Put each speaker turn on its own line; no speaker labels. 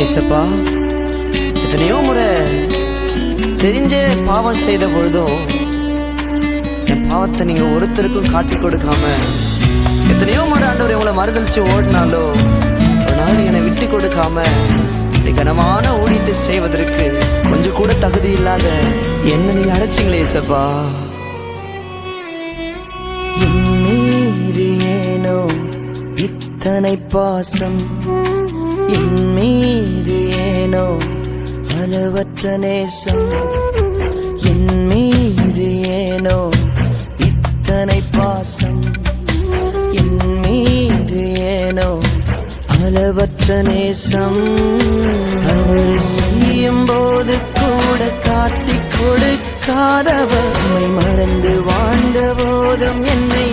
ஏசப்பா, எத்தனையோ முறை தெரிஞ்சே பாவம் செய்த பொழுதும் என் பாவத்தை நீங்க ஒருத்தருக்கும் காட்டி கொடுக்காம, எத்தனையோ முறை ஆண்டவர் உங்களை மறுதளிச்சு ஓடினாலோ ஒரு நாள் என்னை விட்டு கொடுக்காம கனமான ஊழியத்தை செய்வதற்கு கொஞ்சம் கூட தகுதி இல்லாத என்ன நீங்க அடைச்சிங்களே ஏசப்பா. என் மீது ஏனோ இத்தனை பாசம், என் மீது ஏனோ அளவற்ற நேசம், என் மீது ஏனோ இத்தனை பாசம், என் மீது ஏனோ அளவற்ற நேசம். அவர் செய்யும் போது கூட காட்டி கொடுக்காதவர், மறந்து வாழ்ந்த போதும் என்னை